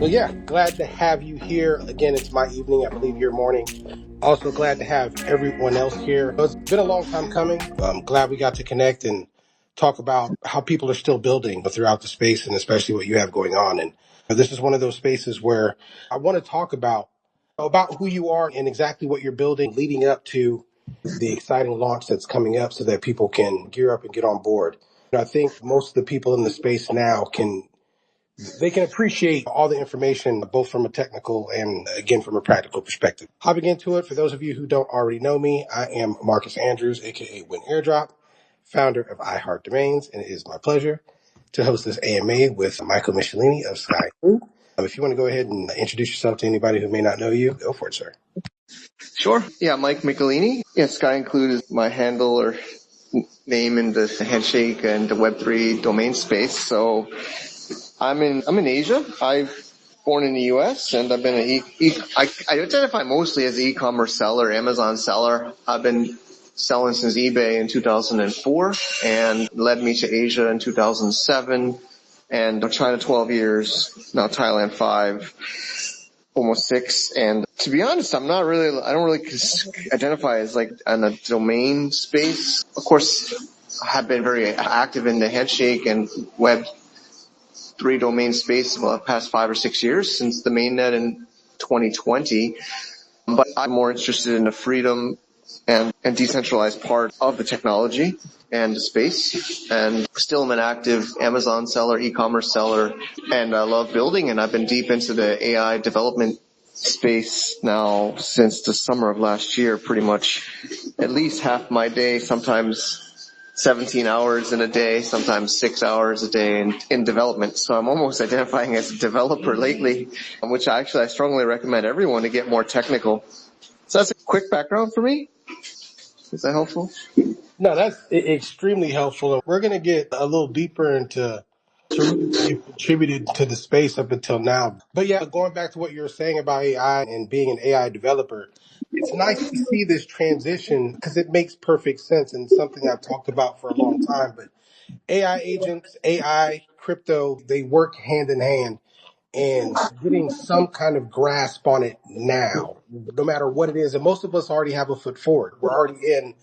Well, yeah, glad to have you here. Again, it's my evening. I believe your morning. Also glad to have everyone else here. It's been a long time coming. I'm glad we got to connect and talk about how people are still building throughout the space and especially what you have going on. And this is one of those spaces where I want to talk about who you are and exactly what you're building leading up to the exciting launch that's coming up so that people can gear up and get on board. I think most of the people in the space now they can appreciate all the information, both from a technical and again, from a practical perspective. Hopping into it, for those of you who don't already know me, I am Marcus Andrews, aka Win Airdrop, founder of iHeart Domains, and it is my pleasure to host this AMA with Michael Michelini of Sky Group. If you want to go ahead and introduce yourself to anybody who may not know you, go for it, sir. Sure. Yeah, Mike Michelini. Yeah, Sky Include is my handle or name in the handshake and the Web3 domain space. So I'm in Asia. I'm born in the US and I've been I identify mostly as an e-commerce seller, Amazon seller. I've been selling since eBay in 2004 and led me to Asia in 2007 and China 12 years, now Thailand 5, almost 6. And to be honest, I don't really identify as like in a domain space. Of course, I have been very active in the handshake and Web3 domain space for the past 5 or 6 years since the mainnet in 2020. But I'm more interested in the freedom and decentralized part of the technology and the space. And still am an active Amazon seller, e-commerce seller, and I love building. And I've been deep into the AI development space now since the summer of last year, pretty much at least half my day, sometimes 17 hours in a day, sometimes 6 hours a day in development. So I'm almost identifying as a developer lately, which I strongly recommend everyone to get more technical. So that's a quick background for me. Is that helpful? No, that's extremely helpful. We're going to get a little deeper into really what you've contributed to the space up until now. But yeah, going back to what you were saying about AI and being an AI developer, it's nice to see this transition because it makes perfect sense and something I've talked about for a long time. But AI agents, AI, crypto, they work hand in hand. And getting some kind of grasp on it now, no matter what it is. And most of us already have a foot forward. We're already in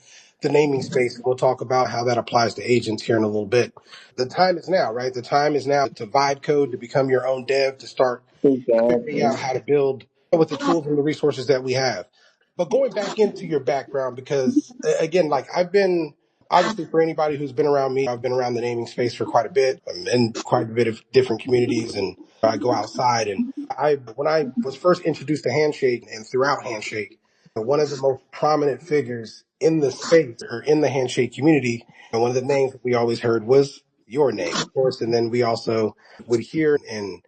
the naming space. We'll talk about how that applies to agents here in a little bit. The time is now, right? The time is now to vibe code, to become your own dev, to start figuring out how to build with the tools and the resources that we have. But going back into your background, because again, like I've been, obviously for anybody who's been around me, I've been around the naming space for quite a bit. I'm in quite a bit of different communities and I go outside and when I was first introduced to Handshake and throughout Handshake, one of the most prominent figures in the space or in the Handshake community, and one of the names that we always heard was your name, of course. And then we also would hear and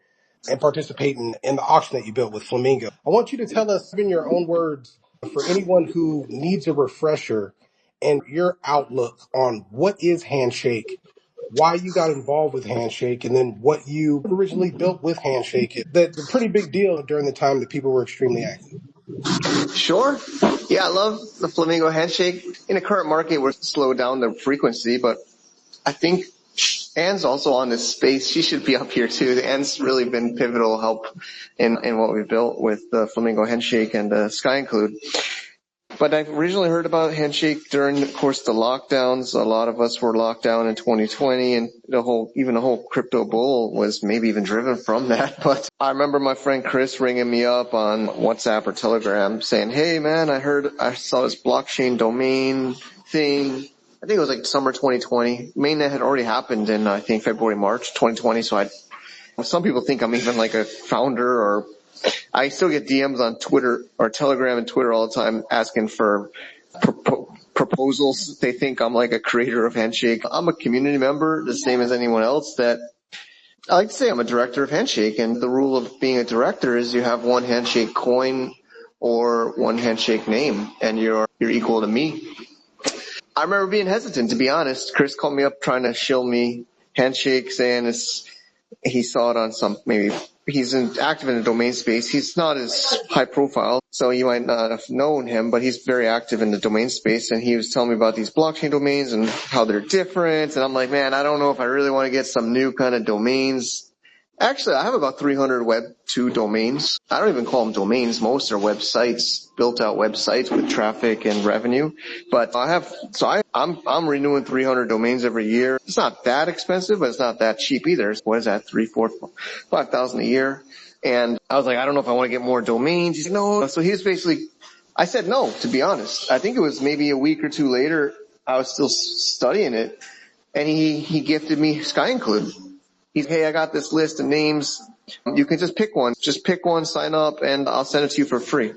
participate in the auction that you built with Flamingo. I want you to tell us in your own words for anyone who needs a refresher and your outlook on what is Handshake, why you got involved with Handshake, and then what you originally built with Handshake. That's a pretty big deal during the time that people were extremely active. Sure. Yeah, I love the Flamingo handshake. In the current market, we're slowed down the frequency, but I think Anne's also on this space. She should be up here too. Anne's really been pivotal help in what we built with the Flamingo handshake and the Sky Include. But I originally heard about Handshake during, of course, the lockdowns. A lot of us were locked down in 2020, and the whole crypto bull was maybe even driven from that. But I remember my friend Chris ringing me up on WhatsApp or Telegram saying, "Hey man, I saw this blockchain domain thing." I think it was like summer 2020. Mainnet had already happened in, I think, February, March 2020. So some people think I'm even like a founder, or I still get DMs on Twitter or Telegram and Twitter all the time asking for proposals. They think I'm like a creator of Handshake. I'm a community member, the same as anyone else. That I like to say I'm a director of Handshake, and the rule of being a director is you have one Handshake coin or one Handshake name, and you're equal to me. I remember being hesitant, to be honest. Chris called me up trying to shill me Handshake, saying he saw it on some, maybe he's active in the domain space. He's not as high profile, so you might not have known him, but he's very active in the domain space, and he was telling me about these blockchain domains and how they're different. And I'm like, man, I don't know if I really want to get some new kind of domains Actually, I have about 300 Web 2 domains. I don't even call them domains. Most are websites, built-out websites with traffic and revenue. But I'm renewing 300 domains every year. It's not that expensive, but it's not that cheap either. What is that? 3, 4, 5,000 a year. And I was like, I don't know if I want to get more domains. He's like, no. So he was basically, I said no, to be honest. I think it was maybe a week or two later, I was still studying it, and he gifted me SkyInclude. He's, hey, I got this list of names. You can just pick one. Just pick one, sign up, and I'll send it to you for free.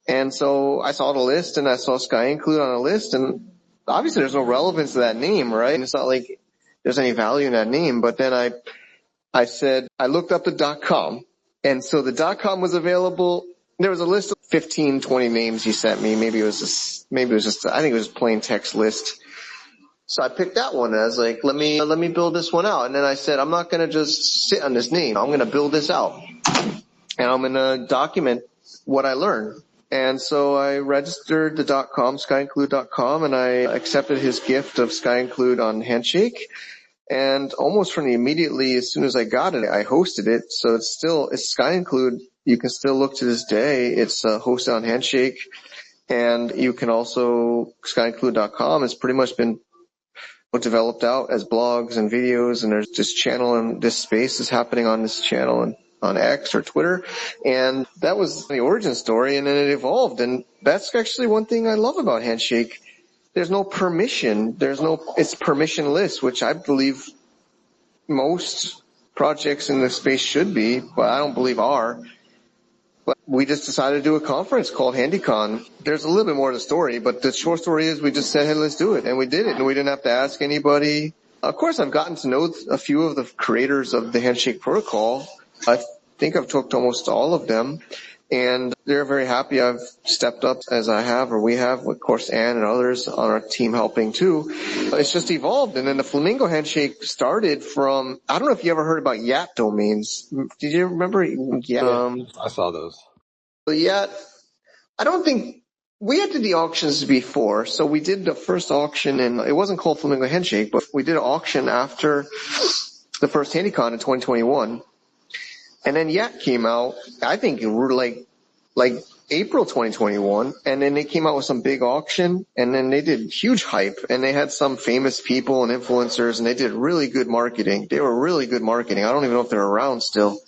And so I saw the list, and I saw SkyInclude on a list, and obviously there's no relevance to that name, right? And it's not like there's any value in that name. But then I said, I looked up the .com, and so the .com was available. There was a list of 15, 20 names he sent me. Maybe it was just, I think it was a plain text list. So I picked that one. I was like, let me build this one out. And then I said, I'm not going to just sit on this name. I'm going to build this out. And I'm going to document what I learned. And so I registered the .com, skyinclude.com, and I accepted his gift of SkyInclude on Handshake. And almost immediately, as soon as I got it, I hosted it. So it's SkyInclude. You can still look to this day. It's hosted on Handshake. And you can also, skyinclude.com has pretty much been developed out as blogs and videos, and there's this channel, and this space is happening on this channel and on X or Twitter. And that was the origin story, and then it evolved. And that's actually one thing I love about Handshake. There's no permission. It's permissionless, which I believe most projects in this space should be, but I don't believe are. But we just decided to do a conference called HandyCon. There's a little bit more to the story, but the short story is we just said, hey, let's do it. And we did it, and we didn't have to ask anybody. Of course, I've gotten to know a few of the creators of the Handshake protocol. I think I've talked to almost all of them, and they're very happy I've stepped up as I have, or we have, of course, Ann and others on our team helping too. It's just evolved. And then the Flamingo Handshake started from, I don't know if you ever heard about Yat domains. Did you remember? Yeah, I saw those. Yat, I don't think, we had to the auctions before. So we did the first auction, and it wasn't called Flamingo Handshake, but we did an auction after the first HandyCon in 2021. And then Yat came out, I think it were like April 2021, and then they came out with some big auction, and then they did huge hype, and they had some famous people and influencers, and they did really good marketing. They were really good marketing. I don't even know if they're around still.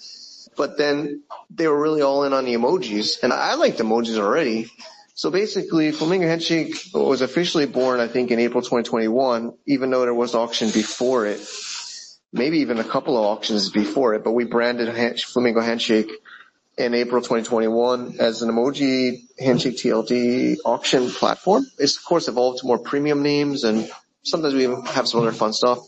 But then they were really all in on the emojis, and I liked emojis already. So basically, Flamingo Handshake was officially born, I think, in April 2021, even though there was auction before it. Maybe even a couple of auctions before it, but we branded Flamingo Handshake in April 2021 as an emoji Handshake TLD auction platform. It's, of course, evolved to more premium names, and sometimes we even have some other fun stuff.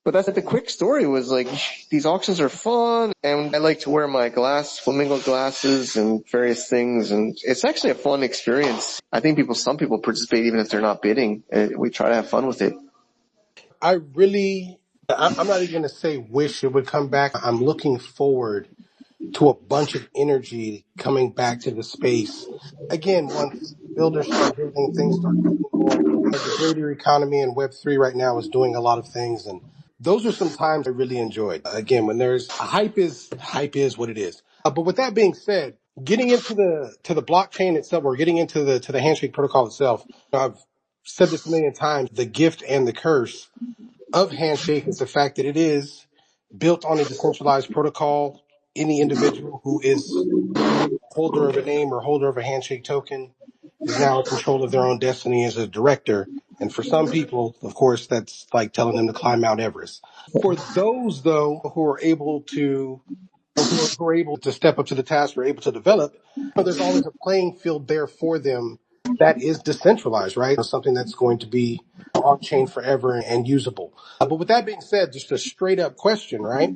But that's the quick story was like, these auctions are fun, and I like to wear my flamingo glasses and various things, and it's actually a fun experience. I think some people participate even if they're not bidding. We try to have fun with it. I'm not even going to say wish it would come back. I'm looking forward to a bunch of energy coming back to the space. Again, once builders start building, things start moving more. The greater economy and Web3 right now is doing a lot of things, and those are some times I really enjoyed. Again, when there's hype is what it is. But with that being said, getting into the blockchain itself, or getting into the Handshake protocol itself, I've said this a million times, the gift and the curse of Handshake is the fact that it is built on a decentralized protocol. Any individual who is holder of a name or holder of a Handshake token is now in control of their own destiny as a director. And for some people, of course, that's like telling them to climb Mount Everest. For those, though, who are able to step up to the task or able to develop, there's always a playing field there for them that is decentralized, right? Something that's going to be on chain forever and usable. But with that being said, just a straight up question, right?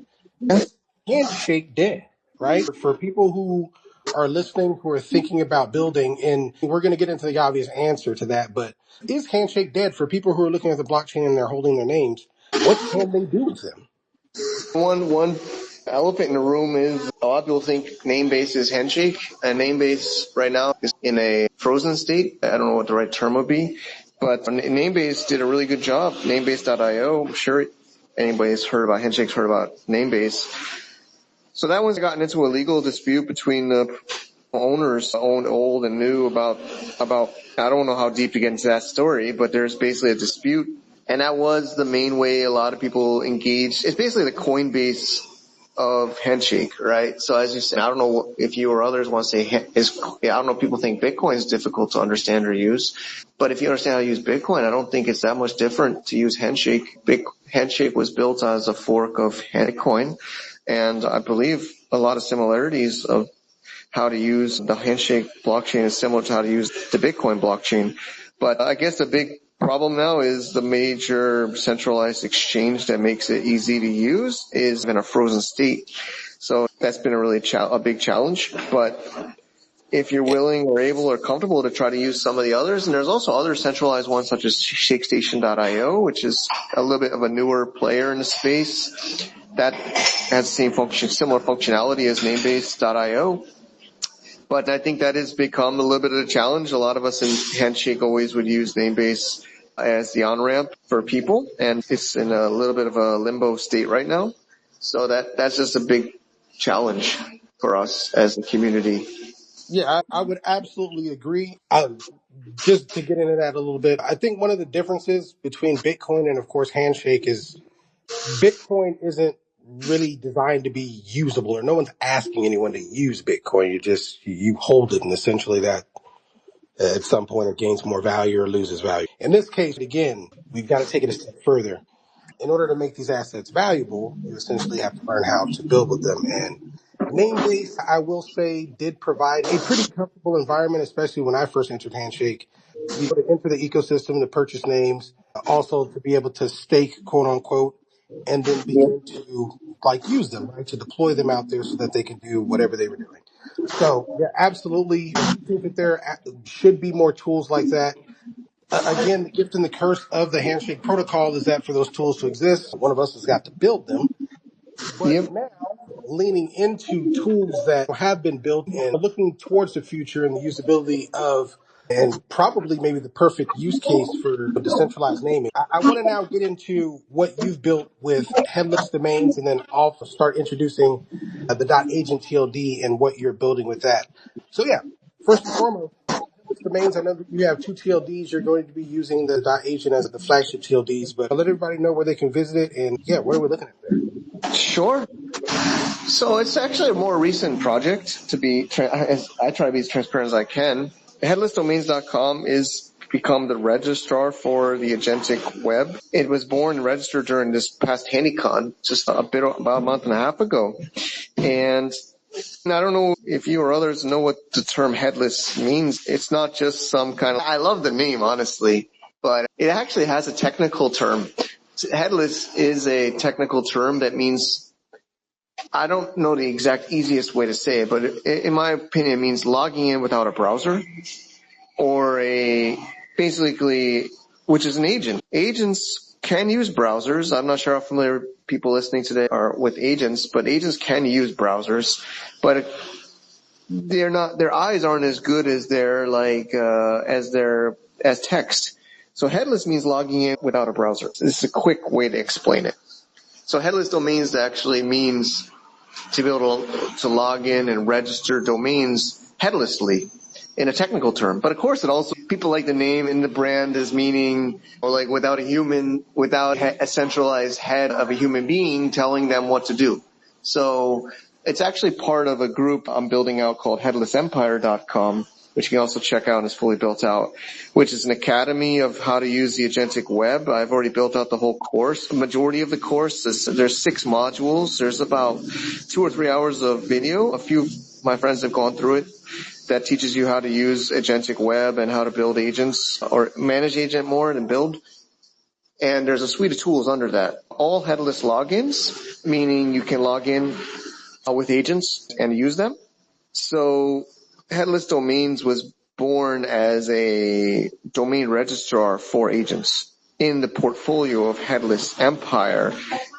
Is Handshake dead, right? For people who are listening, who are thinking about building, and we're going to get into the obvious answer to that, but is Handshake dead? For people who are looking at the blockchain and they're holding their names, what can they do with them? One elephant in the room is a lot of people think Namebase is Handshake, and Namebase right now is in a frozen state. I don't know what the right term would be, but Namebase did a really good job. Namebase.io, I'm sure, anybody's heard about Handshake's heard about Namebase. So that one's gotten into a legal dispute between the owners, owned old and new, about I don't know how deep to get into that story, but there's basically a dispute. And that was the main way a lot of people engaged. It's basically the Coinbase of Handshake, right? So as you said, I don't know if you or others want to say, I don't know if people think Bitcoin is difficult to understand or use, but if you understand how to use Bitcoin, I don't think it's that much different to use Handshake. Handshake was built as a fork of Bitcoin, and I believe a lot of similarities of how to use the Handshake blockchain is similar to how to use the Bitcoin blockchain. But I guess the big problem now is the major centralized exchange that makes it easy to use is in a frozen state. So that's been a big challenge. But if you're willing or able or comfortable to try to use some of the others, and there's also other centralized ones such as ShakeStation.io, which is a little bit of a newer player in the space that has the same similar functionality as Namebase.io. But I think that has become a little bit of a challenge. A lot of us in Handshake always would use Namebase as the on-ramp for people, and it's in a little bit of a limbo state right now. So that's just a big challenge for us as a community. Yeah, I would absolutely agree. Just to get into that a little bit, I think one of the differences between Bitcoin and, of course, Handshake is Bitcoin isn't really designed to be usable, or no one's asking anyone to use Bitcoin. You hold it, and essentially that at some point it gains more value or loses value. In this case, again, we've got to take it a step further. In order to make these assets valuable, you essentially have to learn how to build with them. And Namebase, I will say, did provide a pretty comfortable environment, especially when I first entered Handshake. You go to enter the ecosystem to purchase names, also to be able to stake, quote unquote, and then begin to use them, right? To deploy them out there so that they can do whatever they were doing. So yeah, absolutely. I think that there should be more tools like that. Again, the gift and the curse of the Handshake protocol is that for those tools to exist, one of us has got to build them. But Yep. now, leaning into tools that have been built and looking towards the future and the usability of, and probably maybe the perfect use case for decentralized naming, I want to now get into what you've built with headless domains, and then also start introducing the .agent TLD and what you're building with that. So yeah, first and foremost, domains. I know that you have two TLDs. You're going to be using the .agent as the flagship TLDs, but let everybody know where they can visit it, and yeah, what are we looking at there? Sure. So it's actually a more recent project. I try to be as transparent as I can. Headlessdomains.com is become the registrar for the agentic web. It was born and registered during this past HandyCon, just about a month and a half ago. And I don't know if you or others know what the term headless means. It's not just some kind of, I love the name, honestly, but it actually has a technical term. Headless is a technical term that means, I don't know the exact easiest way to say it, but in my opinion, it means logging in without a browser, or basically, which is an agent. Agents can use browsers. I'm not sure how familiar people listening today are with agents, but agents can use browsers, but their eyes aren't as good as as text. So headless means logging in without a browser. This is a quick way to explain it. So headless domains actually means to be able to log in and register domains headlessly in a technical term. But of course, it also, people like the name and the brand as meaning, or like without a centralized head of a human being telling them what to do. So it's actually part of a group I'm building out called headlessempire.com, which you can also check out and is fully built out, which is an academy of how to use the agentic web. I've already built out the whole course. The majority of the course there's 6 modules. There's about 2 or 3 hours of video. A few of my friends have gone through it. That teaches you how to use agentic web and how to build agents or manage agent more and build. And there's a suite of tools under that. All headless logins, meaning you can log in with agents and use them. So Headless Domains was born as a domain registrar for agents in the portfolio of Headless Empire,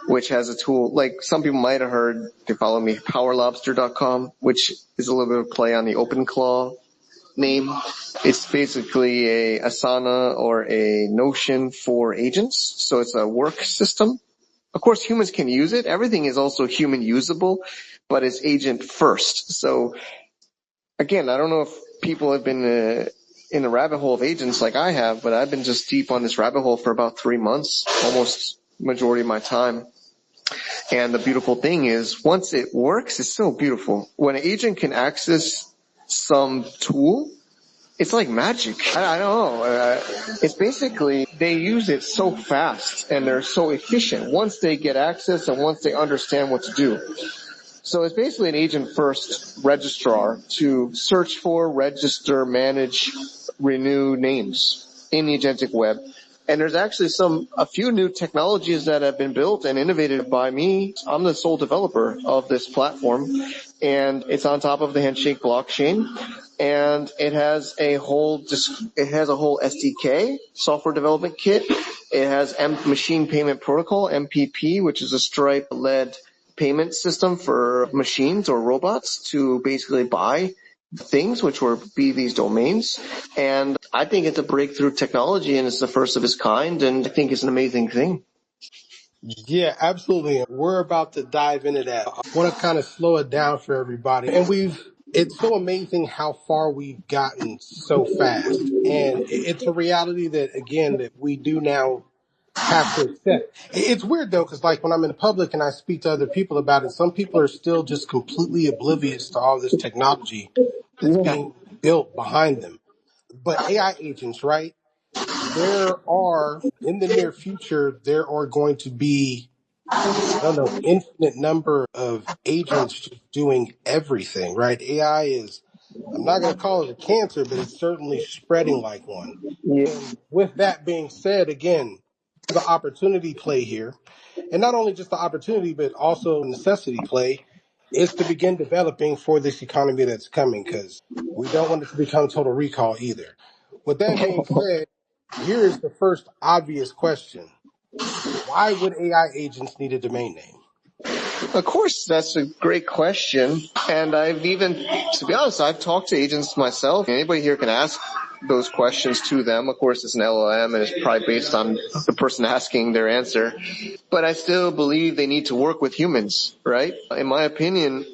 which has a tool, like some people might have heard, they follow me, powerlobster.com, which is a little bit of play on the OpenClaw name. It's basically a Asana or a Notion for agents. So it's a work system Of course, humans can use it. Everything is also human usable, but it's agent first. So again, I don't know if people have been in the rabbit hole of agents like I have, but I've been just deep on this rabbit hole for about 3 months, almost majority of my time. And the beautiful thing is, once it works, it's so beautiful. When an agent can access some tool, it's like magic. I don't know. It's basically, they use it so fast and they're so efficient once they get access and once they understand what to do. So it's basically an agent-first registrar to search for, register, manage, renew names in the agentic web. And there's actually a few new technologies that have been built and innovated by me. I'm the sole developer of this platform, and it's on top of the Handshake blockchain. And it has a whole SDK, software development kit. It has Machine Payment Protocol, MPP, which is a Stripe-led payment system for machines or robots to basically buy things, which will be these domains. And I think it's a breakthrough technology, and it's the first of its kind, and I think it's an amazing thing. Yeah, absolutely. We're about to dive into that. I want to kind of slow it down for everybody. And it's so amazing how far we've gotten so fast. And it's a reality that, again, that we do now have to accept. It's weird though, because like when I'm in public and I speak to other people about it, some people are still just completely oblivious to all this technology that's being built behind them. But AI agents, right? In the near future, there are going to be, I don't know, infinite number of agents just doing everything, right? AI is, I'm not going to call it a cancer, but it's certainly spreading like one. And with that being said, again, the opportunity play here, and not only just the opportunity, but also necessity play, is to begin developing for this economy that's coming, because we don't want it to become total recall either. With that being said, here is the first obvious question. Why would AI agents need a domain name? Of course, that's a great question. And to be honest, I've talked to agents myself. Anybody here can ask those questions to them. Of course, it's an LLM and it's probably based on the person asking their answer. But I still believe they need to work with humans, right? In my opinion,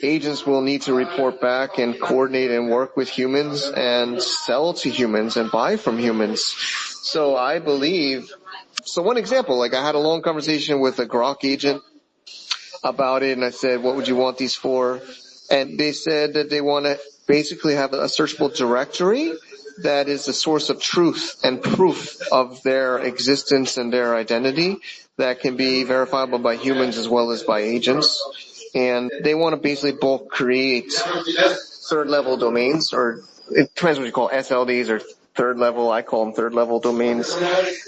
agents will need to report back and coordinate and work with humans and sell to humans and buy from humans. So I believe, one example, like I had a long conversation with a Grok agent about it, and I said, what would you want these for? And they said that they want to basically have a searchable directory that is a source of truth and proof of their existence and their identity that can be verifiable by humans as well as by agents. And they want to basically both create third-level domains, or it depends what you call SLDs or third level, I call them third level domains,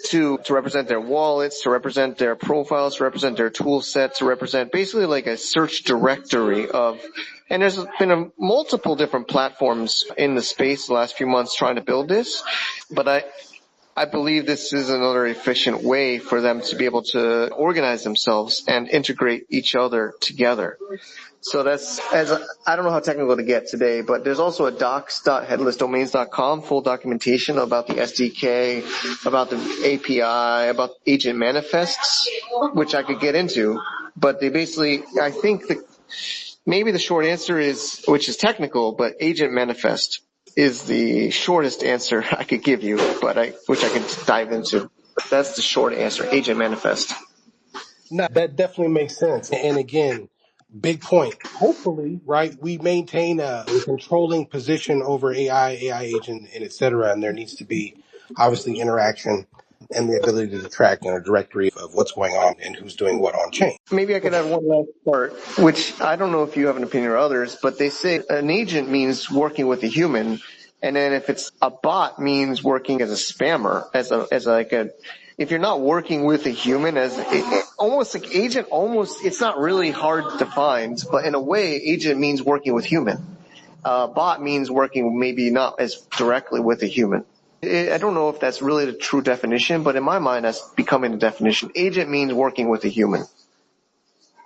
to represent their wallets, to represent their profiles, to represent their tool set, to represent basically like a search directory of, and there's been multiple different platforms in the space the last few months trying to build this, but I believe this is another efficient way for them to be able to organize themselves and integrate each other together. So I don't know how technical to get today, but there's also a docs.headlessdomains.com full documentation about the SDK, about the API, about agent manifests, which I could get into. But they basically, I think maybe the short answer is, which is technical, but agent manifest is the shortest answer I could give you, which I can dive into. That's the short answer, agent manifest. No, that definitely makes sense. And again, big point. Hopefully, right, we maintain a controlling position over AI agent, and et cetera. And there needs to be obviously interaction and the ability to track a directory of what's going on and who's doing what on chain. Maybe I could add one last part, which I don't know if you have an opinion or others, but they say an agent means working with a human, and then if it's a bot means working as a spammer, if you're not working with a human almost like agent, it's not really hard to find, but in a way, agent means working with human. Bot means working maybe not as directly with a human. I don't know if that's really the true definition, but in my mind, that's becoming the definition. Agent means working with a human.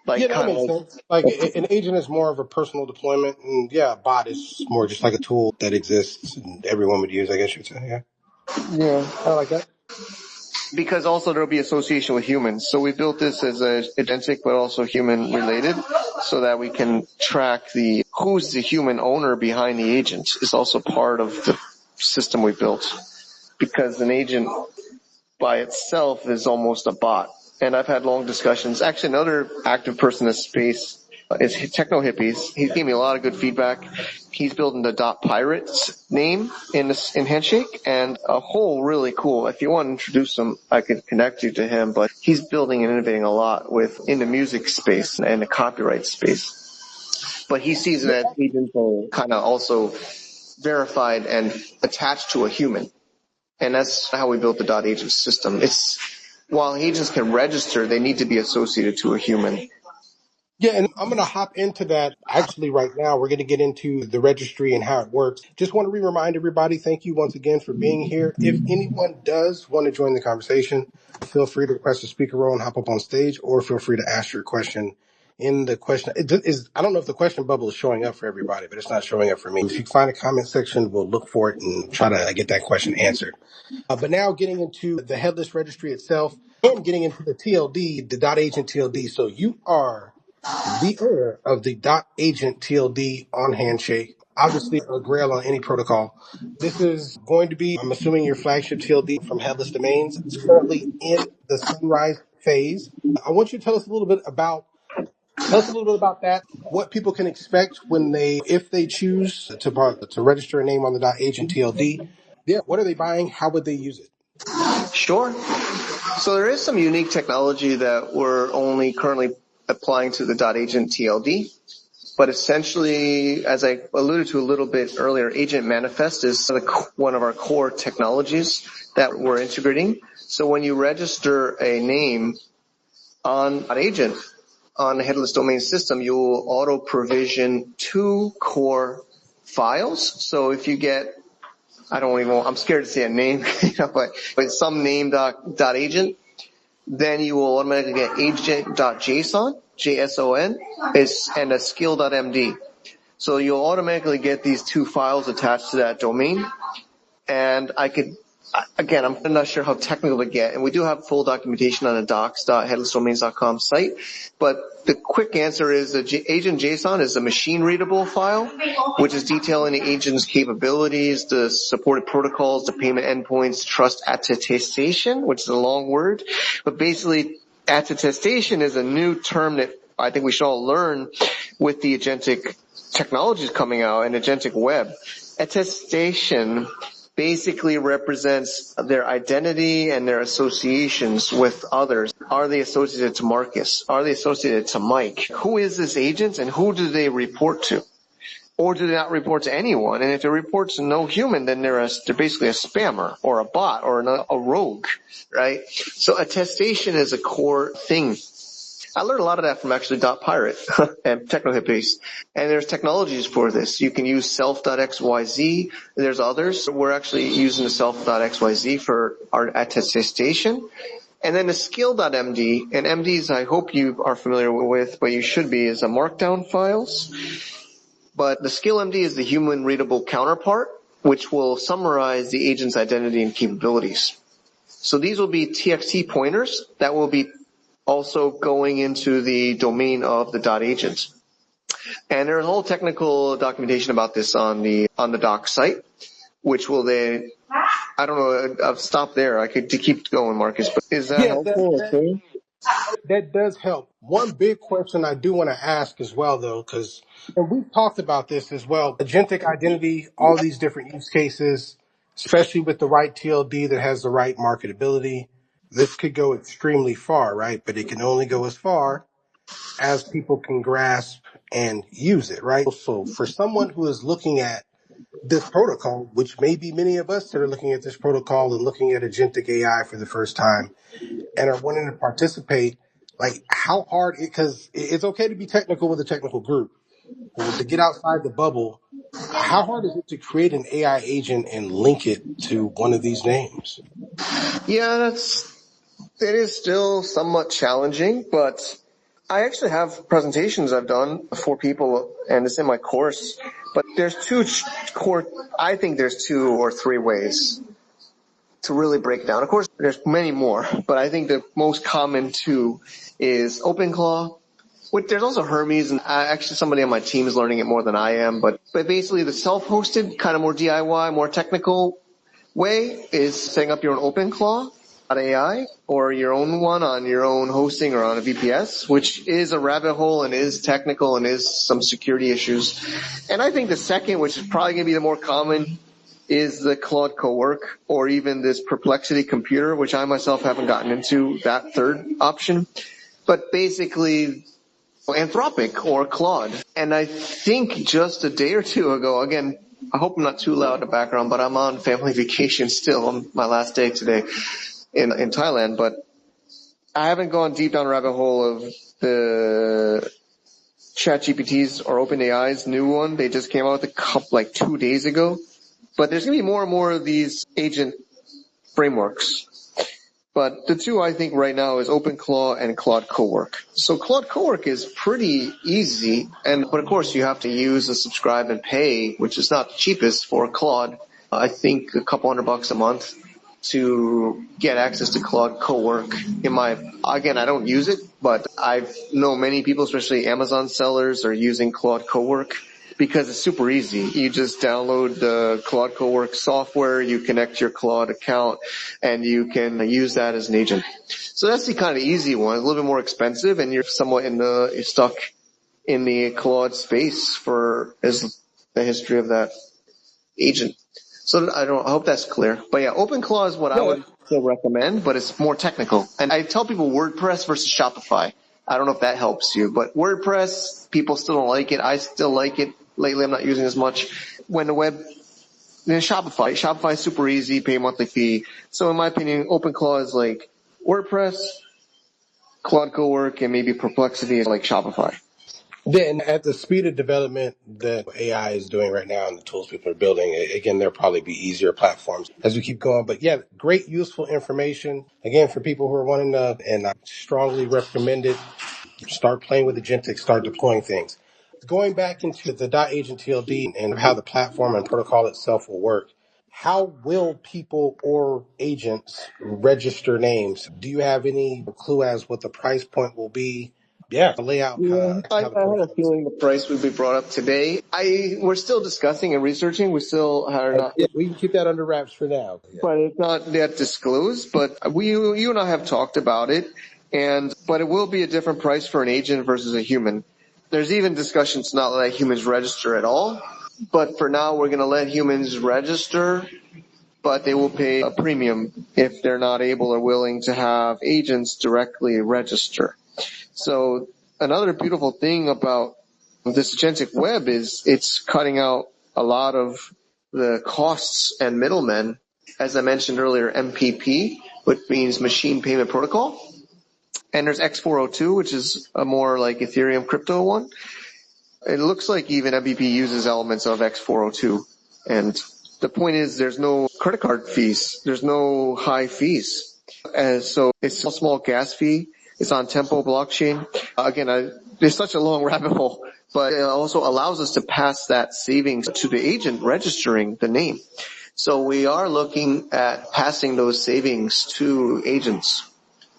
Yeah, that makes sense. Like an agent is more of a personal deployment, and a bot is more just like a tool that exists and everyone would use, I guess you'd say. Yeah. Yeah. I like that. because also there'll be association with humans. So we built this as a agentic but also human related, so that we can track who's the human owner behind the agent is also part of the system we built, because an agent by itself is almost a bot. And I've had long discussions. Actually, another active person in this space is Techno Hippies. He gave me a lot of good feedback. He's building the .pirates name in Handshake, and a whole really cool. If you want to introduce him, I could connect you to him. But he's building and innovating a lot in the music space and the copyright space. But he sees that agents are kind of also verified and attached to a human. And that's how we built the .agent system. While agents can register, they need to be associated to a human. Yeah, and I'm going to hop into that actually right now. We're going to get into the registry and how it works. Just want to remind everybody, thank you once again for being here. If anyone does want to join the conversation, feel free to request a speaker role and hop up on stage, or feel free to ask your question in the question. I don't know if the question bubble is showing up for everybody, but it's not showing up for me. If you find a comment section, we'll look for it and try to get that question answered. But now getting into the headless registry itself and getting into the TLD, the .agent TLD. So you are the owner of the .agent TLD on Handshake, obviously a Grail on any protocol. This is going to be, I'm assuming, your flagship TLD from Headless Domains. It's currently in the Sunrise phase. I want you to tell us a little bit about that, what people can expect if they choose to register a name on the .agent TLD. Yeah, what are they buying? How would they use it? Sure. So there is some unique technology that we're only currently applying to the .agent TLD. But essentially, as I alluded to a little bit earlier, Agent Manifest is one of our core technologies that we're integrating. So when you register a name on an agent on the headless domain system, you will auto provision 2 core files. So if you get, I'm scared to say a name, but some name .agent, then you will automatically get agent.json, JSON, and a skill.md. So you'll automatically get these 2 files attached to that domain. And I'm not sure how technical to get, and we do have full documentation on the docs.headlessdomains.com site, but the quick answer is that agent JSON is a machine-readable file, which is detailing the agent's capabilities, the supported protocols, the payment endpoints, trust attestation, which is a long word, but basically attestation is a new term that I think we should all learn with the agentic technologies coming out and agentic web. Attestation basically represents their identity and their associations with others. Are they associated to Marcus? Are they associated to Mike? Who is this agent and who do they report to? Or do they not report to anyone? And if they report to no human, then they're basically a spammer or a bot or a rogue, right? So attestation is a core thing. I learned a lot of that from actually .pirate and Techno Hippies. And there's technologies for this. You can use self.xyz. There's others. We're actually using the self.xyz for our attestation. And then the skill.md, and MDs I hope you are familiar with, but you should be, is a markdown files. But the skill MD is the human readable counterpart, which will summarize the agent's identity and capabilities. So these will be TXT pointers that will be also going into the domain of the .agent. And there's a whole technical documentation about this on the doc site, which will then, I don't know, I'll stop there. I could keep going, Marcus, but is that helpful? That does help. One big question I do want to ask as well, though, and we've talked about this as well, agentic identity, all these different use cases, especially with the right TLD that has the right marketability. This could go extremely far, right? But it can only go as far as people can grasp and use it, right? So for someone who is looking at this protocol, which may be many of us that are looking at this protocol and looking at agentic AI for the first time and are wanting to participate, like how hard, because it's okay to be technical with a technical group, but to get outside the bubble, how hard is it to create an AI agent and link it to one of these names? Yeah, it is still somewhat challenging, but I actually have presentations I've done for people, and it's in my course, but there's I think there's 2 or 3 ways. to really break it down. Of course, there's many more, but I think the most common two is OpenClaw. There's also Hermes, and actually somebody on my team is learning it more than I am, but basically the self-hosted, kind of more DIY, more technical way is setting up your own OpenClaw.ai or your own one on your own hosting or on a VPS, which is a rabbit hole and is technical and is some security issues. And I think the second, which is probably going to be the more common, is the Claude Cowork or even this Perplexity computer, which I myself haven't gotten into that third option. But basically, Anthropic or Claude. And I think just a day or two ago, again, I hope I'm not too loud in the background, but I'm on family vacation still on my last day today in Thailand. But I haven't gone deep down the rabbit hole of the ChatGPT's or OpenAI's new one. They just came out with a couple, like 2 days ago. But there's going to be more and more of these agent frameworks. But the two I think right now is OpenClaw and Claude Cowork. So Claude Cowork is pretty easy, but of course you have to use the subscribe and pay, which is not the cheapest for Claude. I think a couple $100 a month to get access to Claude Cowork. Again, I don't use it, but I know many people, especially Amazon sellers, are using Claude Cowork because it's super easy. You just download the Claude Cowork software, you connect your Claude account, and you can use that as an agent. So that's the kind of easy one. It's a little bit more expensive, and you're somewhat stuck in the Claude space for the history of that agent. So I hope that's clear. But yeah, OpenClaw is what I would still recommend, but it's more technical. And I tell people WordPress versus Shopify. I don't know if that helps you, but WordPress, people still don't like it. I still like it. Lately, I'm not using as much. When the web, Shopify is super easy, pay a monthly fee. So in my opinion, OpenClaw is like WordPress, Claude Cowork, and maybe Perplexity is like Shopify. Then at the speed of development that AI is doing right now and the tools people are building, again, there'll probably be easier platforms as we keep going. But yeah, great, useful information. Again, for people who are wanting to, and I strongly recommend it, start playing with Agentic, start deploying things. Going back into the .agent TLD and how the platform and protocol itself will work, how will people or agents register names? Do you have any clue as what the price point will be? Yeah, lay out I had a feeling the price would be brought up today. We're still discussing and researching. We still are not. Yeah, we can keep that under wraps for now. Yeah. But it's not yet disclosed. But you and I have talked about it, but it will be a different price for an agent versus a human. There's even discussions to not let humans register at all. But for now, we're going to let humans register, but they will pay a premium if they're not able or willing to have agents directly register. So another beautiful thing about this agentic web is it's cutting out a lot of the costs and middlemen. As I mentioned earlier, MPP, which means Machine Payment Protocol. And there's X402, which is a more like Ethereum crypto one. It looks like even MPP uses elements of X402. And the point is there's no credit card fees. There's no high fees. And so it's a small gas fee. It's on Tempo blockchain. Again, there's such a long rabbit hole, but it also allows us to pass that savings to the agent registering the name. So we are looking at passing those savings to agents.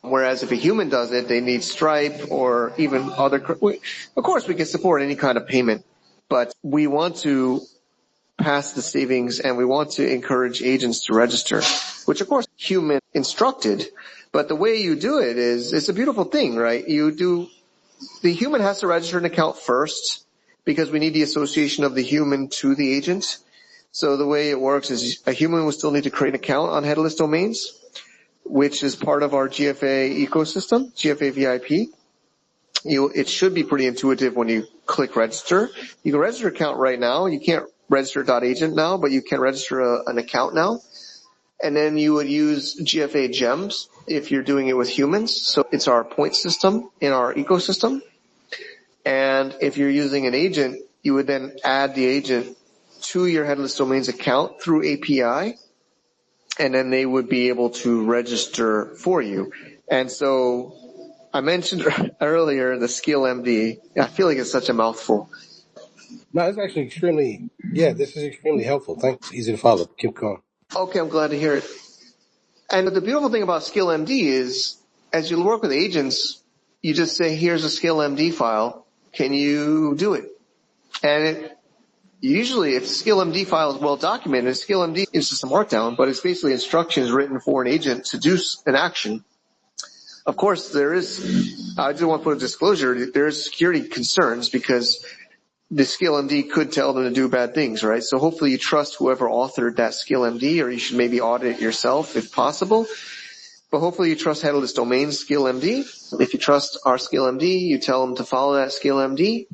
Whereas if a human does it, they need Stripe or even other. Of course, we can support any kind of payment, but we want to pass the savings and we want to encourage agents to register, which of course human instructed. But the way you do it is, it's a beautiful thing, right? The human has to register an account first because we need the association of the human to the agent. So the way it works is a human will still need to create an account on headless domains, which is part of our GFA ecosystem, GFA VIP. It should be pretty intuitive when you click register. You can register an account right now. You can't register .agent now, but you can register an account now. And then you would use GFA gems if you're doing it with humans. So it's our point system in our ecosystem. And if you're using an agent, you would then add the agent to your headless domains account through API. And then they would be able to register for you. And so I mentioned earlier the Skill MD. I feel like it's such a mouthful. No, it's actually this is extremely helpful. Thanks. Easy to follow. Keep going. Okay, I'm glad to hear it. And the beautiful thing about Skill MD is, as you work with agents, you just say, here's a Skill MD file. Can you do it? And usually if Skill MD file is well documented, Skill MD is just a markdown, but it's basically instructions written for an agent to do an action. Of course, I do want to put a disclosure, there's security concerns because the Skill MD could tell them to do bad things, right? So hopefully you trust whoever authored that Skill MD, or you should maybe audit it yourself if possible. But hopefully you trust Headless Domains Skill MD. If you trust our Skill MD, you tell them to follow that Skill MD,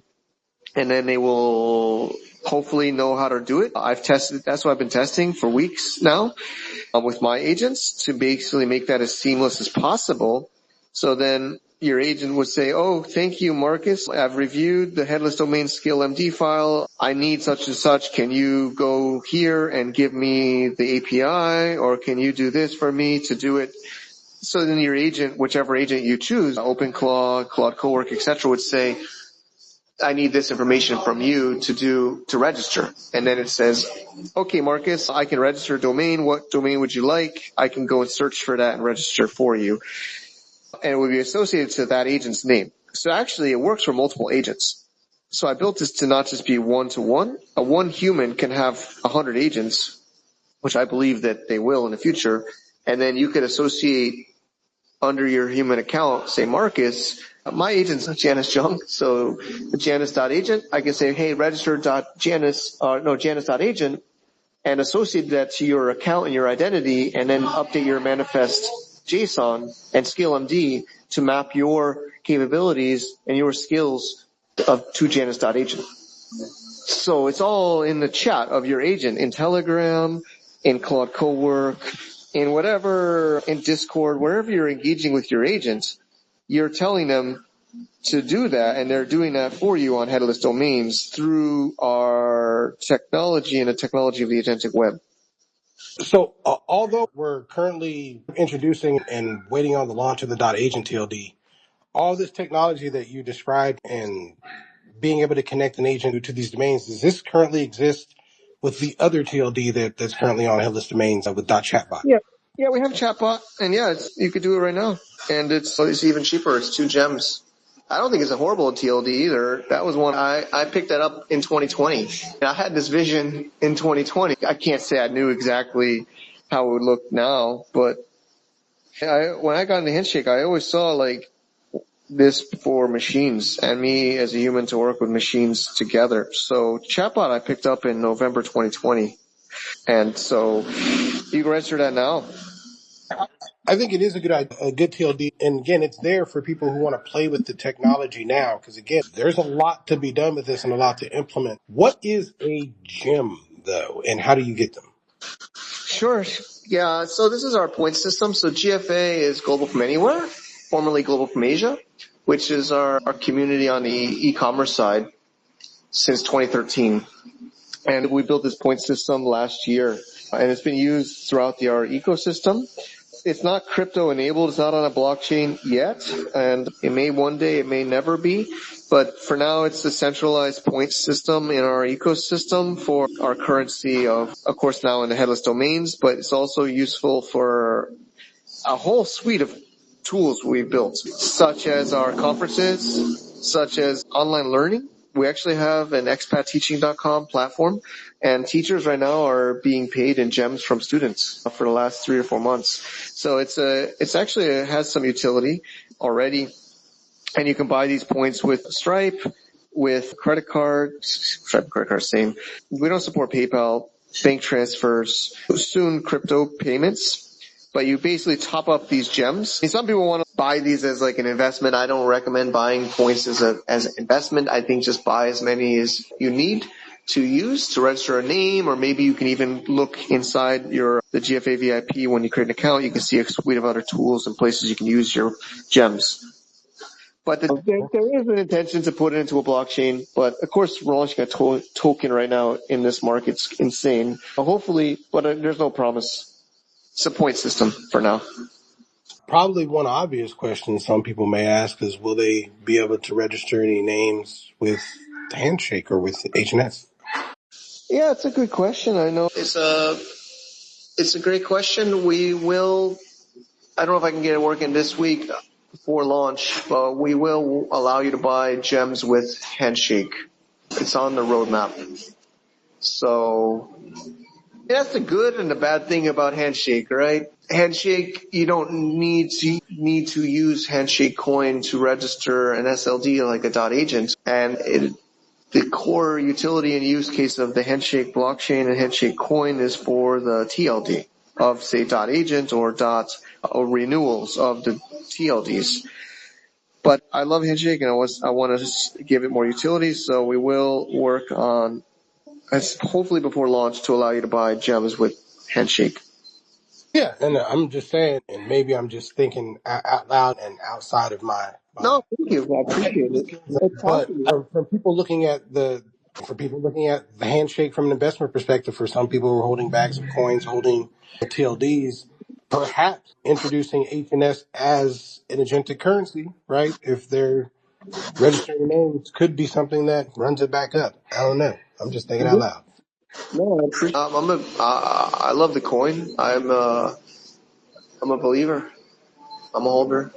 and then they will hopefully know how to do it. I've tested, that's what I've been testing for weeks now with my agents to basically make that as seamless as possible. So then your agent would say, oh, thank you, Marcus. I've reviewed the Headless Domain Skill MD file. I need such and such. Can you go here and give me the API, or can you do this for me to do it? So then your agent, whichever agent you choose, OpenClaw, Claude Cowork, etc., would say, I need this information from you to register. And then it says, okay, Marcus, I can register a domain. What domain would you like? I can go and search for that and register for you. And it would be associated to that agent's name. So actually it works for multiple agents. So I built this to not just be one-to-one. One human can have 100 agents, which I believe that they will in the future. And then you could associate under your human account, say Marcus, my agent's Janice Jung, so Janice.agent, I can say, hey, Janice.agent, and associate that to your account and your identity, and then update your manifest JSON and Skill MD to map your capabilities and your skills to Janice.agent. So it's all in the chat of your agent, in Telegram, in Claude Cowork, in whatever, in Discord, wherever you're engaging with your agents, you're telling them to do that, and they're doing that for you on Headless Domains through our technology and the technology of the agentic web. So although we're currently introducing and waiting on the launch of the .agent TLD, all this technology that you described and being able to connect an agent to these domains, does this currently exist with the other TLD that's currently on Headless Domains with .chatbot? Yeah, we have chatbot, and you could do it right now. And it's even cheaper. It's 2 gems. I don't think it's a horrible TLD either. That was one I picked that up in 2020. And I had this vision in 2020. I can't say I knew exactly how it would look now, but when I got into Handshake, I always saw like this for machines and me as a human to work with machines together. So chatbot I picked up in November 2020. And so you can register that now. I think it is a good TLD. And again, it's there for people who want to play with the technology now. Because again, there's a lot to be done with this and a lot to implement. What is a gem though, and how do you get them? Sure. Yeah. So this is our point system. So GFA is Global from Anywhere, formerly Global from Asia, which is our community on the e-commerce side since 2013. And we built this point system last year, and it's been used throughout our ecosystem. It's not crypto enabled. It's not on a blockchain yet, and it may one day, it may never be. But for now, it's a centralized point system in our ecosystem for our currency of course, now in the Headless Domains, but it's also useful for a whole suite of tools we've built, such as our conferences, such as online learning. We actually have an expatteaching.com platform, and teachers right now are being paid in gems from students for the last 3 or 4 months. So it has some utility already, and you can buy these points with Stripe, with credit card, Stripe credit card, same. We don't support PayPal, bank transfers, soon crypto payments. But you basically top up these gems. Some people want to buy these as like an investment. I don't recommend buying points as an investment. I think just buy as many as you need to use to register a name, or maybe you can even look inside the GFA VIP when you create an account. You can see a suite of other tools and places you can use your gems. But there is an intention to put it into a blockchain. But of course, we're launching a token right now in this market. It's insane. Hopefully, but there's no promise. It's a point system for now. Probably one obvious question some people may ask is, will they be able to register any names with Handshake or with HNS? Yeah, it's a good question. I know It's a great question. We will, I don't know if I can get it working this week before launch, but we will allow you to buy gems with Handshake. It's on the roadmap. So that's the good and the bad thing about Handshake, right? Handshake, you don't need to use Handshake coin to register an SLD like a .agent, and the core utility and use case of the Handshake blockchain and Handshake coin is for the TLD of, say, .agent or renewals of the TLDs. But I love Handshake, and I want to just give it more utility, so we will work on, hopefully before launch, to allow you to buy gems with Handshake. Yeah, and I'm just saying, and maybe I'm just thinking out loud and outside of my No, thank you. I appreciate it. It's but possible. from people looking at the handshake from an investment perspective, for some people who are holding bags of coins, holding TLDs, perhaps introducing HNS as an agentic currency, right? If they're registering names, could be something that runs it back up. I don't know. I'm just thinking out loud. No, I appreciate. I love the coin. I'm a believer. I'm a holder.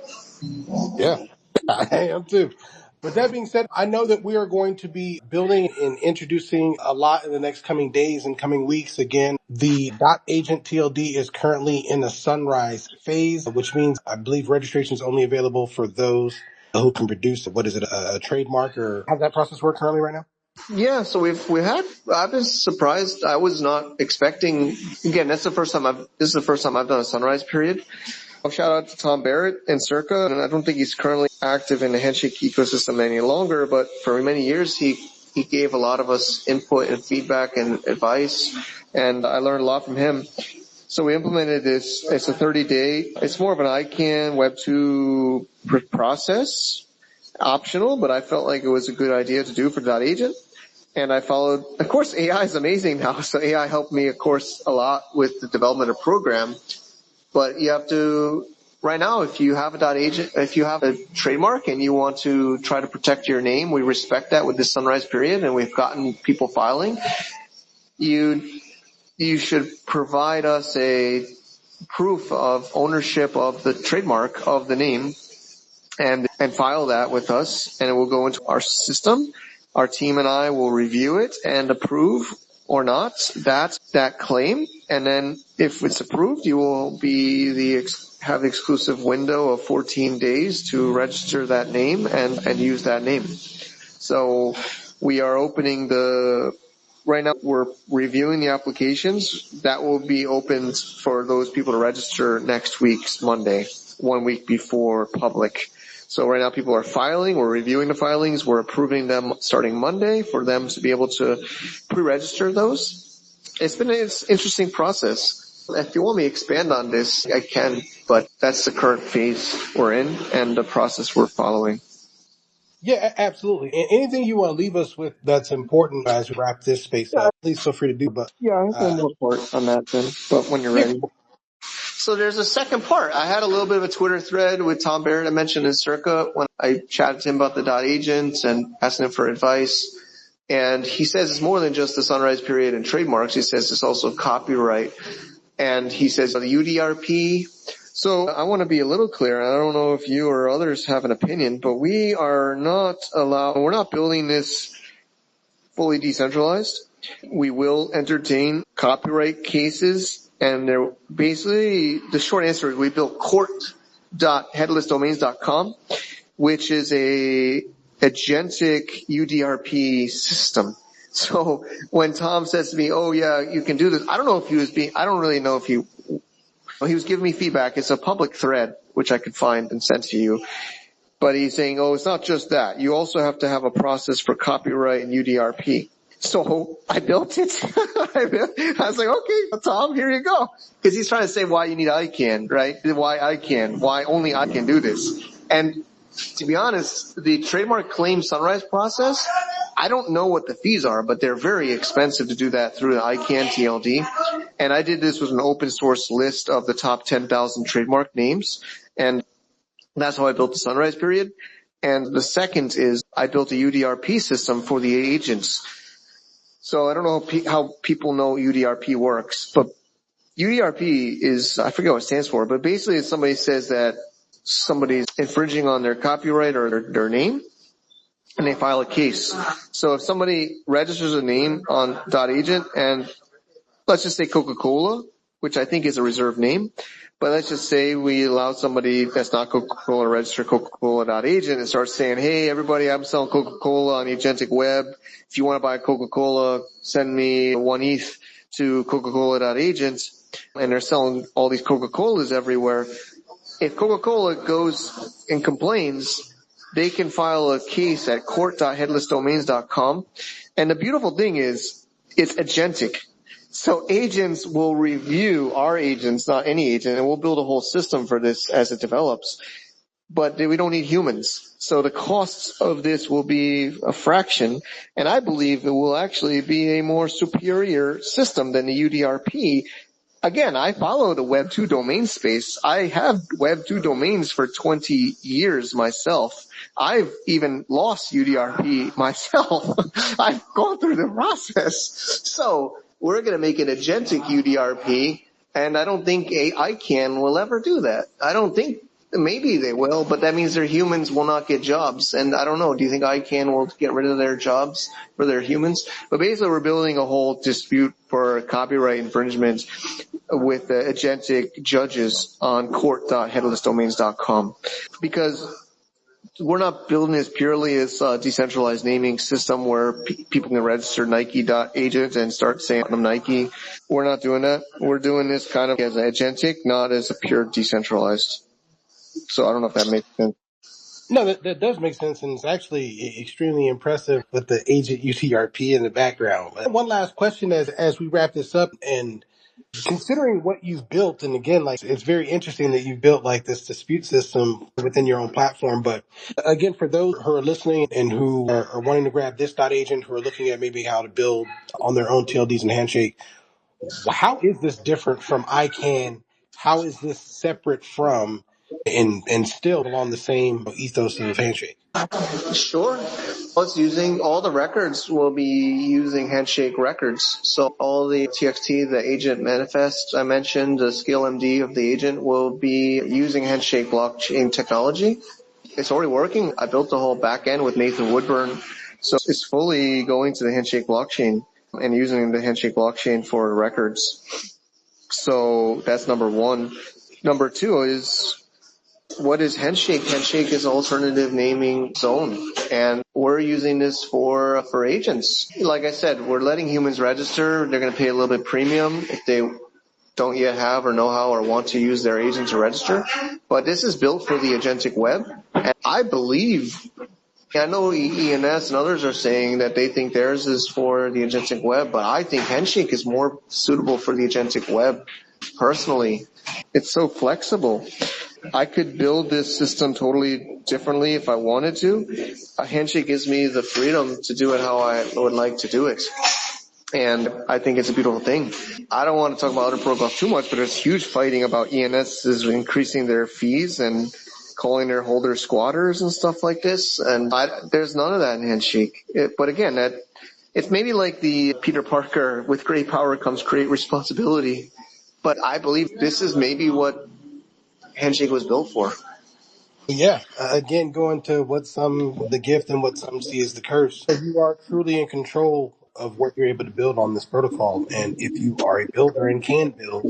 Yeah, I am too. With that being said, I know that we are going to be building and introducing a lot in the next coming days and coming weeks. Again, the .agent TLD is currently in the sunrise phase, which means I believe registration is only available for those who can produce, what is it, a trademark, or how does that process work currently right now? Yeah, so I've been surprised. I was not expecting, again, this is the first time I've done a sunrise period. Shout out to Tom Barrett and Circa, and I don't think he's currently active in the Handshake ecosystem any longer, but for many years he gave a lot of us input and feedback and advice, and I learned a lot from him. So we implemented this. It's a 30-day. It's more of an ICANN Web 2 process, optional, but I felt like it was a good idea to do for .agent. And I followed, of course, AI is amazing now. So AI helped me, of course, a lot with the development of program. But you have to, right now, if you have if you have a trademark and you want to try to protect your name, we respect that with this sunrise period, and we've gotten people filing. You should provide us a proof of ownership of the trademark of the name and file that with us, and it will go into our system. Our team and I will review it and approve or not that claim. And then if it's approved, you will have the exclusive window of 14 days to register that name and use that name. So we are opening right now we're reviewing the applications. That will be opened for those people to register next week's Monday, 1 week before public. So right now people are filing, we're reviewing the filings, we're approving them starting Monday for them to be able to pre-register those. It's been an interesting process. If you want me to expand on this, I can, but that's the current phase we're in and the process we're following. Yeah, absolutely. And anything you want to leave us with that's important as we wrap this space up, please feel free to do. But yeah, I have one more part on that then, but when you're ready. So there's a second part. I had a little bit of a Twitter thread with Tom Barrett I mentioned in Circa when I chatted to him about the .agent and asking him for advice. And he says it's more than just the sunrise period and trademarks. He says it's also copyright. And he says the UDRP. So I want to be a little clear. I don't know if you or others have an opinion, but we're not building this fully decentralized. We will entertain copyright cases. And basically, the short answer is we built court.headlessdomains.com, which is a agentic UDRP system. So when Tom says to me, "Oh yeah, you can do this," I don't really know if he was giving me feedback. It's a public thread, which I could find and send to you. But he's saying, "Oh, it's not just that. You also have to have a process for copyright and UDRP." So I built it. I was like, okay, Tom, here you go. Because he's trying to say why you need ICANN, right? Why only I can do this. And to be honest, the trademark claim sunrise process, I don't know what the fees are, but they're very expensive to do that through the ICANN TLD. And I did this with an open source list of the top 10,000 trademark names. And that's how I built the sunrise period. And the second is I built a UDRP system for the agents. So I don't know how people know UDRP works, but UDRP is, I forget what it stands for, but basically if somebody says that somebody's infringing on their copyright or their name, and they file a case. So if somebody registers a name on .agent, and let's just say Coca-Cola, which I think is a reserved name, but let's just say we allow somebody that's not Coca-Cola to register Coca-Cola.agent and start saying, hey, everybody, I'm selling Coca-Cola on the agentic web. If you want to buy Coca-Cola, send me 1 ETH to Coca-Cola.agent. And they're selling all these Coca-Colas everywhere. If Coca-Cola goes and complains, they can file a case at court.headlessdomains.com. And the beautiful thing is, it's agentic. So agents will review our agents, not any agent, and we'll build a whole system for this as it develops. But we don't need humans. So the costs of this will be a fraction, and I believe it will actually be a more superior system than the UDRP. Again, I follow the Web 2 domain space. I have Web 2 domains for 20 years myself. I've even lost UDRP myself. I've gone through the process. So we're going to make an agentic UDRP, and I don't think ICANN will ever do that. I don't think. Maybe they will, but that means their humans will not get jobs. And I don't know, do you think ICANN will get rid of their jobs for their humans? But basically we're building a whole dispute for copyright infringement with agentic judges on court.headlessdomains.com. Because we're not building this purely as a decentralized naming system where people can register Nike.agent and start saying I'm Nike. We're not doing that. We're doing this kind of as agentic, not as a pure decentralized. So I don't know if that makes sense. No, that does make sense, and it's actually extremely impressive with the agent UTRP in the background. One last question as we wrap this up, and considering what you've built, and again, like it's very interesting that you've built like this dispute system within your own platform. But again, for those who are listening and who are wanting to grab this agent, who are looking at maybe how to build on their own TLDs and Handshake, how is this different from ICANN? How is this separate from and still along the same ethos of Handshake? Sure. It's using all the records will be using Handshake records. So all the TXT, the agent manifest I mentioned, the skill MD of the agent will be using Handshake blockchain technology. It's already working. I built the whole back end with Nathan Woodburn. So it's fully going to the Handshake blockchain and using the Handshake blockchain for records. So that's number one. Number two is, what is Handshake? Handshake is an alternative naming zone, and we're using this for agents. Like I said, we're letting humans register. They're going to pay a little bit premium if they don't yet have or know how or want to use their agent to register. But this is built for the agentic web, and I believe, I know ENS and others are saying that they think theirs is for the agentic web, but I think Handshake is more suitable for the agentic web. Personally, it's so flexible. I could build this system totally differently if I wanted to. A Handshake gives me the freedom to do it how I would like to do it. And I think it's a beautiful thing. I don't want to talk about other protocols too much, but there's huge fighting about ENS is increasing their fees and calling their holders squatters and stuff like this. And there's none of that in Handshake. But again, it's maybe like the Peter Parker, with great power comes great responsibility. But I believe this is maybe what Handshake was built for. Yeah, again, going to what some the gift and what some see as the curse. You are truly in control of what you're able to build on this protocol, and if you are a builder and can build,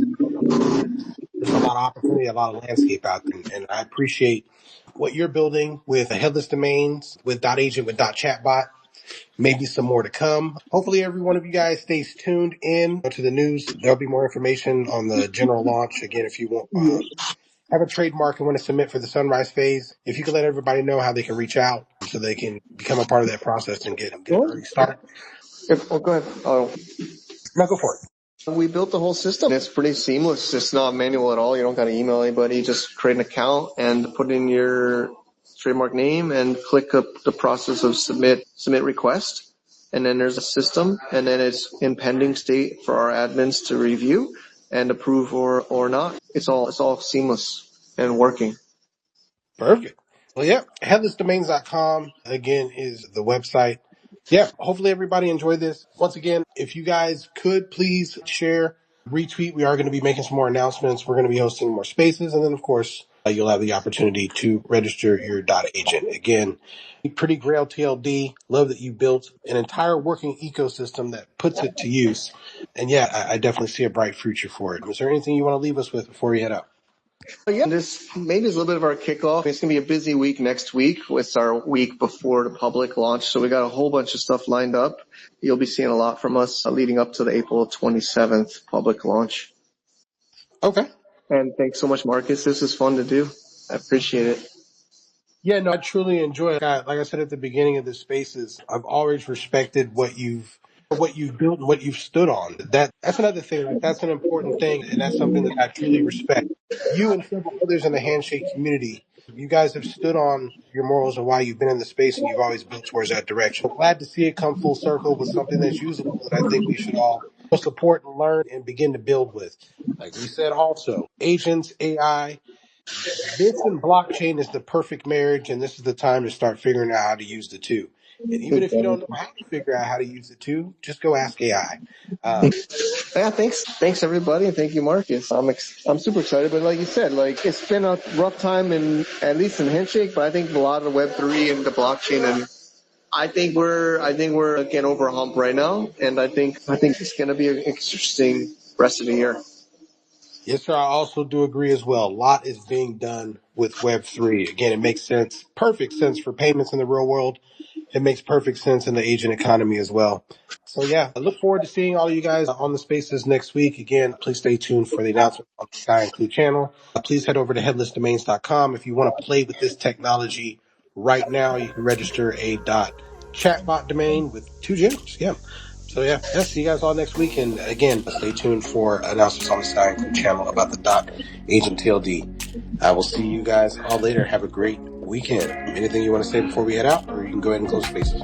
there's a lot of opportunity, a lot of landscape out there. And I appreciate what you're building with headless domains, with .agent, with .chatbot. Maybe some more to come. Hopefully every one of you guys stays tuned in to the news. There'll be more information on the general launch. Again, if you want have a trademark and want to submit for the Sunrise phase, if you can let everybody know how they can reach out so they can become a part of that process and get an early start. Go ahead. Now go for it. We built the whole system. It's pretty seamless. It's not manual at all. You don't got to email anybody. Just create an account and put in your trademark name and click up the process of submit request. And then there's a system, and then it's in pending state for our admins to review and approve or not. It's all seamless and working. Perfect. Well, yeah, headlessdomains.com again is the website. Yeah, hopefully everybody enjoyed this. Once again, if you guys could please share retweet. We are going to be making some more announcements. We're going to be hosting more spaces. And then, of course, you'll have the opportunity to register your dot agent. Again, Pretty Grail TLD. Love that you built an entire working ecosystem that puts it to use. And yeah, I definitely see a bright future for it. Is there anything you want to leave us with before we head out? Yeah, this maybe is a little bit of our kickoff. It's going to be a busy week next week. It's our week before the public launch, so we got a whole bunch of stuff lined up. You'll be seeing a lot from us leading up to the April 27th public launch. Okay. And thanks so much, Marcus. This is fun to do. I appreciate it. Yeah, no, I truly enjoy it. Like I said at the beginning of the spaces, I've always respected what you've built and what you've stood on. That's another thing. Like that's an important thing, and that's something that I truly respect. You and several others in the handshake community, you guys have stood on your morals and why you've been in the space, and you've always built towards that direction. I'm glad to see it come full circle with something that's usable that I think we should all support and learn and begin to build with. Like we said, also agents, AI. This and blockchain is the perfect marriage, and this is the time to start figuring out how to use the two. And even if you don't know how to figure out how to use the two, just go ask AI. Yeah, thanks everybody, and thank you, Marcus. I'm super excited, but like you said, like it's been a rough time at least in Handshake, but I think a lot of the Web3 and the blockchain, and I think we're getting over a hump right now, and I think it's going to be an interesting rest of the year. Yes, sir. I also do agree as well. A lot is being done with Web3. Again, it makes sense, perfect sense for payments in the real world. It makes perfect sense in the agent economy as well. So yeah, I look forward to seeing all of you guys on the spaces next week. Again, please stay tuned for the announcement on the Sky and Clue channel. Please head over to headlessdomains.com. If you want to play with this technology right now, you can register a .chatbot domain with 2 gems. Yeah. So yeah, see you guys all next week. And again, stay tuned for announcements on the Sky and Clue channel about the agent TLD. I will see you guys all later. Have a great weekend. Anything you want to say before we head out, or you can go ahead and close spaces?